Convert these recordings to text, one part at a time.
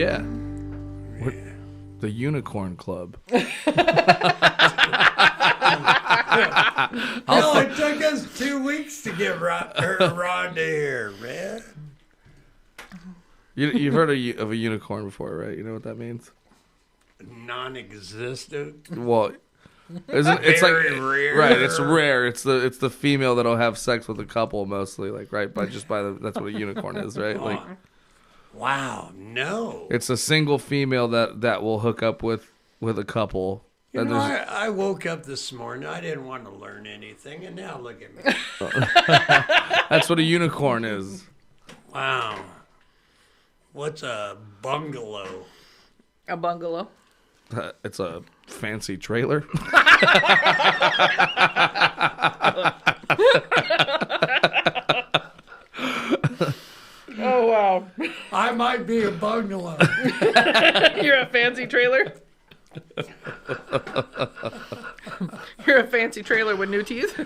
Yeah. What? The Unicorn Club. It took us 2 weeks to get Rhonda here, man. You've heard of a unicorn before, right? You know what that means? Non-existent. Well, isn't it's Very like rare. Right? It's rare. It's the female that'll have sex with a couple mostly, like right by that's what a unicorn is, right? Like, wow, no. it's a single female that will hook up with a couple. You know, I woke up this morning. I didn't want to learn anything, and now look at me. That's what a unicorn is. Wow. What's a bungalow? A bungalow. It's a fancy trailer. Oh, wow. I might be a bungalow. You're a fancy trailer? You're a fancy trailer with new teeth?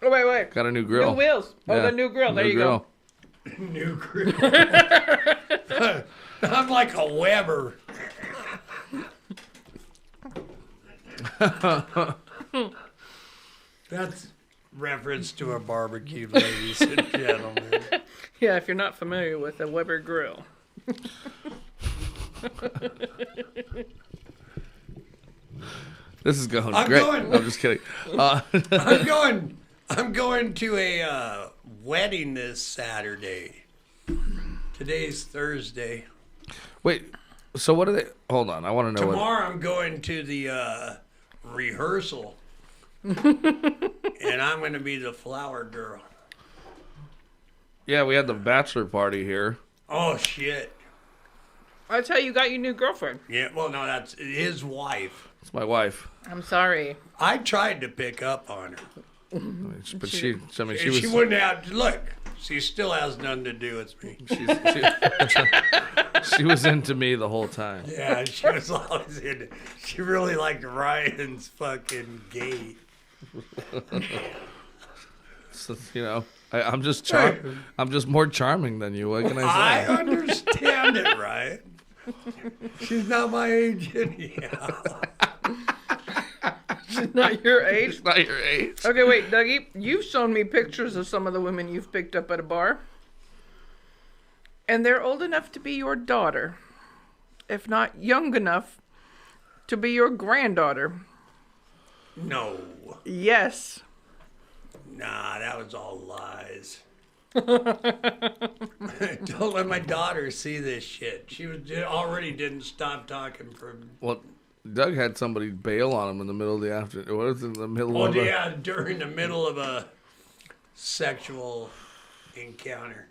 Oh, wait. Got a new grill. New wheels. Oh, Yeah. the new grill. There New you grill. go. New grill. I'm like a Weber. That's reference to a barbecue, ladies and gentlemen. Yeah, if you're not familiar with a Weber grill. This is going I'm great. going. I'm just kidding. I'm going to a wedding this Saturday. Today's Thursday. Wait. So what are they? Hold on. I want to know Tomorrow I'm going to the rehearsal. And I'm going to be the flower girl. Yeah, we had the bachelor party here. Oh, shit. That's how you got your new girlfriend. Yeah, well, no, that's his wife. It's my wife. I'm sorry. I tried to pick up on her. But she She wouldn't have. Look, she still has nothing to do with me. She was into me the whole time. Yeah, she was always into. She really liked Ryan's fucking gait. So, you know, I'm just I'm just more charming than you. What can I I say? understand it, Ryan. She's not my age anyhow. She's not your age. It's not your age. Okay, wait, Dougie. You've shown me pictures of some of the women you've picked up at a bar. And they're old enough to be your daughter. If not young enough to be your granddaughter. No. Yes. Nah, that was all lies. Don't let my daughter see this shit. She already didn't stop talking from. Well, Doug had somebody bail on him in the middle of the afternoon. What is it, in the middle Oh, of yeah, during the middle of a sexual encounter.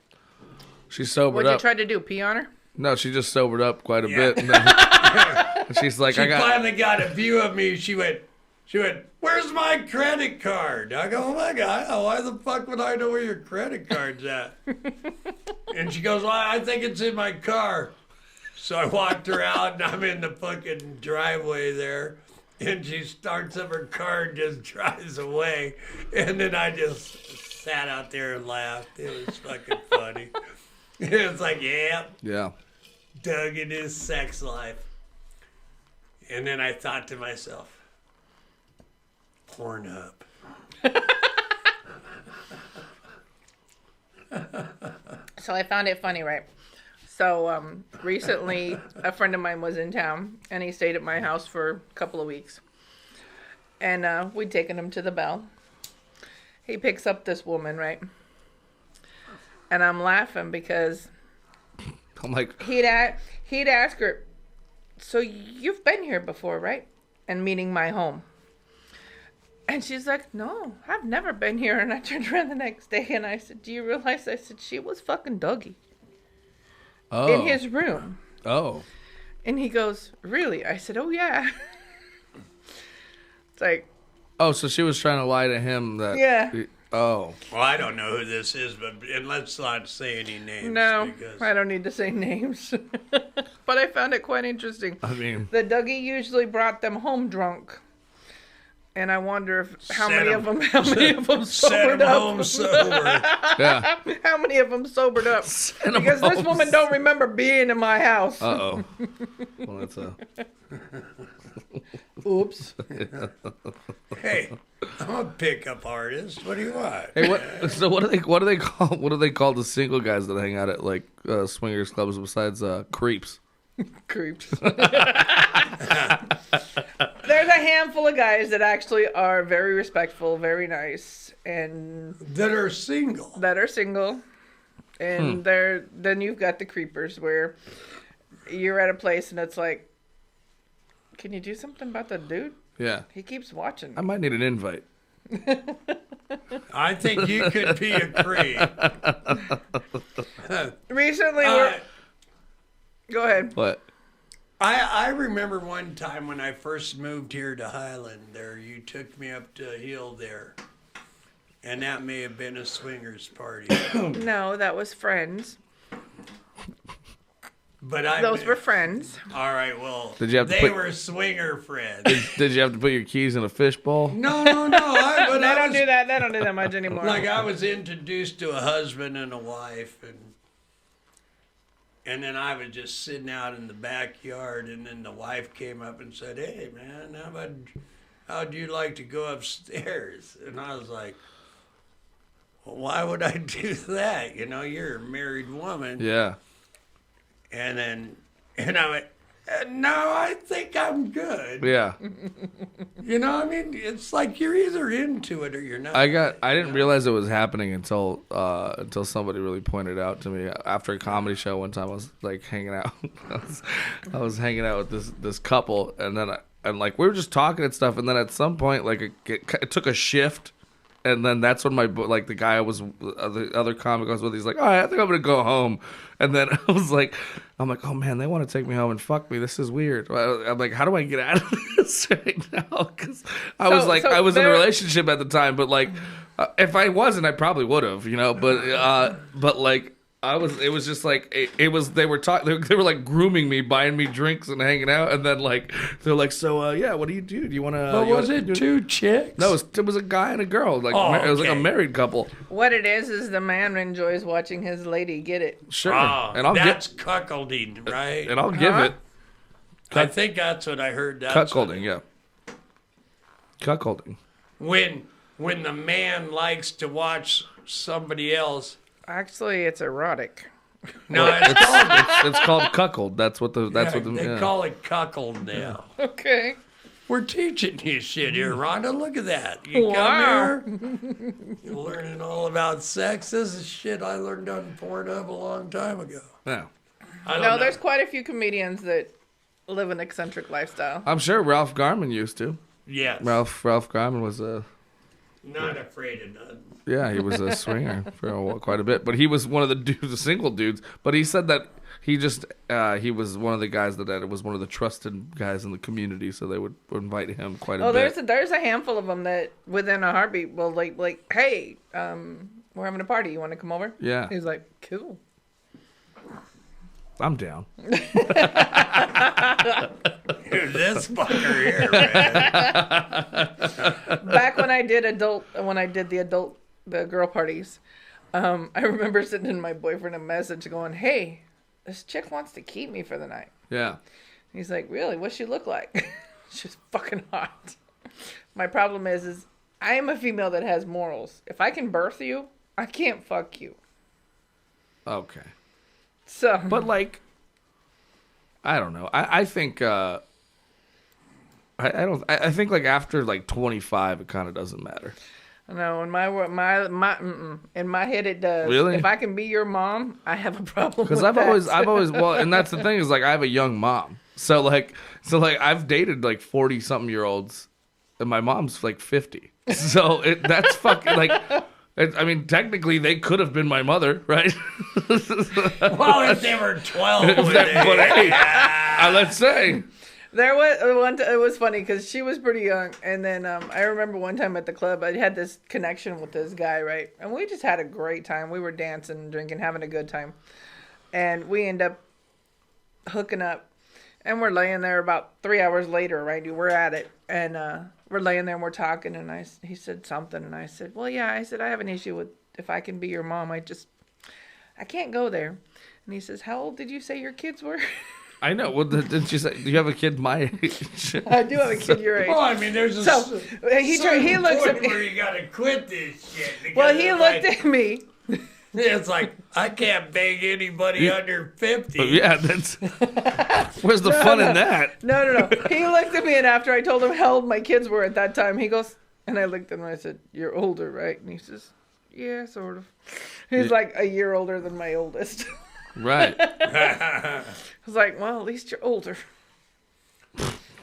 She sobered What'd you up. try to do? Pee on her? No, she just sobered up quite a Yeah. bit. And then she's like, She I got. finally got a view of me. She went, where's my credit card? I go, oh my God, why the fuck would I know where your credit card's at? And she goes, well, I think it's in my car. So I walked her out, and I'm in the fucking driveway there. And she starts up her car and just drives away. And then I just sat out there and laughed. It was fucking funny. It was like, yeah, Yeah. Doug in his sex life. And then I thought to myself, Pornhub. So I found it funny, right? So recently, a friend of mine was in town, and he stayed at my house for a couple of weeks. And we'd taken him to the Bell. He picks up this woman, right? And I'm laughing because I'm like, he'd ask her, so you've been here before, right? And meaning my home. And she's like, no, I've never been here. And I turned around the next day and I said, do you realize? I said, she was fucking Dougie. oh. In his room. Oh. And he goes, really? I said, oh, yeah. It's like, Oh, so she was trying to lie to him that. Yeah. Oh. Well, I don't know who this is, and let's not say any names. no, because I don't need to say names. But I found it quite interesting. I mean. That Dougie usually brought them home drunk. And I wonder if how Send many 'em- of them Send sobered them up. home sober. Yeah. How many of them sobered up? Send 'em Because this home woman don't remember being in my house. Uh-oh. Well, that's a... Oops. Hey, I'm a pickup artist. What do you want? Hey, what do they call the single guys that hang out at like swingers clubs besides creeps? Creeps. There's a handful of guys that actually are very respectful, very nice, and That are single. And then you've got the creepers where you're at a place and it's like, can you do something about the dude? Yeah. He keeps watching. I might need an invite. I think you could be a creep. Recently, go ahead. What? I remember one time when I first moved here to Highland there, you took me up to a hill there. And that may have been a swingers party. No, that was friends. But Those were friends. All right, well, Did you have to they put- were swinger friends. Did you have to put your keys in a fishbowl? No. They don't do that. They don't do that much anymore. Like I was introduced to a husband and a wife, and then I was just sitting out in the backyard, and then the wife came up and said, "Hey, man, how'd you like to go upstairs?" And I was like, well, why would I do that? You know, you're a married woman. Yeah. And I went, no, I think I'm good. Yeah. You know, I mean, it's like you're either into it or you're not. I didn't realize it was happening until somebody really pointed out to me after a comedy show one time. I was like hanging out. I was hanging out with this couple, and then we were just talking and stuff, and then at some point like it took a shift. And then that's when the guy I was, the other comic I was with, he's like, all right, I think I'm going to go home. And then I'm like, oh man, they want to take me home and fuck me. This is weird. I'm like, how do I get out of this right now? Because I was in a relationship at the time, but like, if I wasn't, I probably would have, you know, but like, it was just like, they were like grooming me, buying me drinks and hanging out. And then like, they're like, so yeah, what do you do? Do you want to? But was it two chicks? No, it was a guy and a girl. Like it was like a married couple. What it is the man enjoys watching his lady get it. Sure, and that's cuckolding, right? And I'll give it. I think that's what I heard. Cuckolding, yeah. Cuckolding. When the man likes to watch somebody else. Actually, it's erotic. No, it's called cuckold. They call it cuckold now. Okay. We're teaching you shit here, Rhonda. Look at that. You Wow. come here, you're learning all about sex. This is shit I learned on Pornhub a long time ago. Yeah. There's quite a few comedians that live an eccentric lifestyle. I'm sure Ralph Garman used to. Yes. Ralph Garman was a. Not afraid of nothing. Yeah, he was a swinger for quite a bit, but he was one of the single dudes. But he said that he was one of the guys that was one of the trusted guys in the community, so they would invite him quite a bit. There's a handful of them that within a heartbeat will like, hey, we're having a party. You want to come over? Yeah. He's like, cool. I'm down. Dude, this fucker here, man. Back when I did the girl parties, I remember sending my boyfriend a message going, hey, this chick wants to keep me for the night. Yeah. He's like, really? What's she look like? She's fucking hot. My problem is I am a female that has morals. If I can birth you, I can't fuck you. Okay. So, but like, I don't know. I think I think like after like 25, it kind of doesn't matter. No, in in my head it does. Really? If I can be your mom, I have a problem. Because I've always well, and that's the thing is like I have a young mom, so I've dated like 40-something-year-olds, and my mom's like 50, so that's fucking like. I mean, technically, they could have been my mother, right? Well, if they were 12, let's say. There was it was funny because she was pretty young, and then I remember one time at the club, I had this connection with this guy, right? And we just had a great time. We were dancing, drinking, having a good time, and we end up hooking up, and we're laying there about 3 hours later, right? We're at it, and we're laying there and we're talking, and he said something, and I said, well, yeah, I said, I have an issue with if I can be your mom, I can't go there. And he says, how old did you say your kids were? I know. Well, didn't you say, do you have a kid my age? I do have a kid your age. Well, I mean, there's a he looks at me. where you gotta quit this shit. Well, he looked at me. It's like, I can't bang anybody under 50. Yeah, that's... Where's the fun in that? No. He looked at me, and after I told him how old my kids were at that time, he goes, and I looked at him and I said, you're older, right? And he says, yeah, sort of. He's like a year older than my oldest. Right. I was like, well, at least you're older.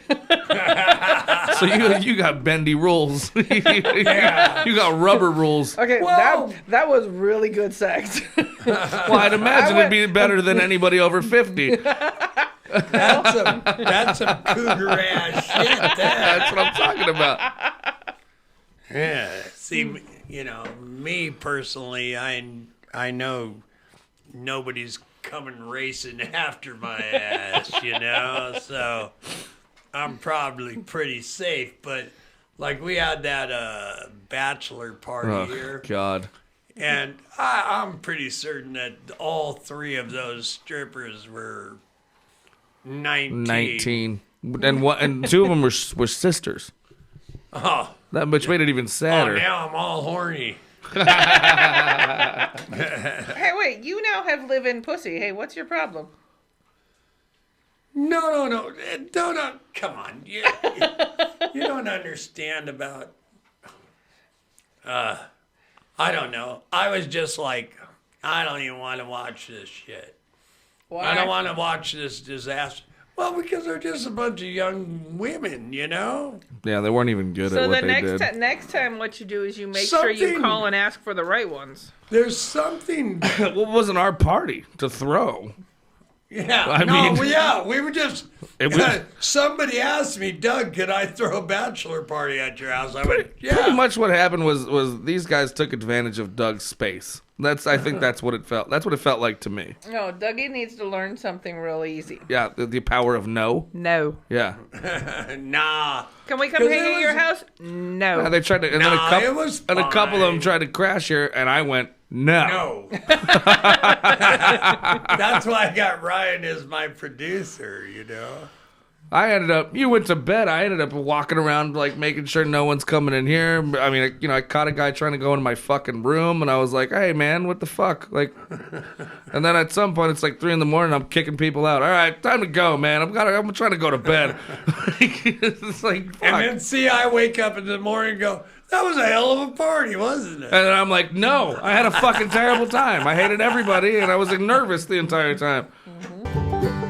So you got bendy rules. You got rubber rules. Okay, Whoa. that was really good sex. Well, I'd imagine it'd be better than anybody over 50. That's some cougar ass shit. That's what I'm talking about. Yeah. See, me personally, I know nobody's coming racing after my ass, so I'm probably pretty safe. But like we had that bachelor party here. God. And I'm pretty certain that all three of those strippers were 19. And two of them were sisters. Oh. Which made it even sadder. Oh, now I'm all horny. Hey, wait, you now have live-in pussy. Hey, what's your problem? No. Don't. Come on. You don't understand about... I don't know. I was just like, I don't even want to watch this shit. Why? I don't want to watch this disaster. Well, because they're just a bunch of young women, Yeah, they weren't even good So at what the they did. next time what you do is you make sure you call and ask for the right ones. There's something... Well, it wasn't our party to throw. Yeah. We were just... It was- somebody asked me, Doug, could I throw a bachelor party at your house? I went, yeah. Pretty much what happened was these guys took advantage of Doug's space. I think that's what it felt. That's what it felt like to me. No, Dougie needs to learn something real easy. Yeah, the power of no. No. Yeah. Nah. Can we come hang at your house? No. Yeah, they tried to, and then it was a couple of them fine. tried to crash here, and I went no. No. That's why I got Ryan as my producer, You went to bed. I ended up walking around, like, making sure no one's coming in here. I mean, I caught a guy trying to go into my fucking room, and I was like, hey, man, what the fuck? Like, and then at some point, it's like 3 a.m, I'm kicking people out. All right, time to go, man. I'm trying to go to bed. It's like, fuck. And then, I wake up in the morning and go, that was a hell of a party, wasn't it? And then I'm like, no, I had a fucking terrible time. I hated everybody, and I was nervous the entire time. Mm-hmm.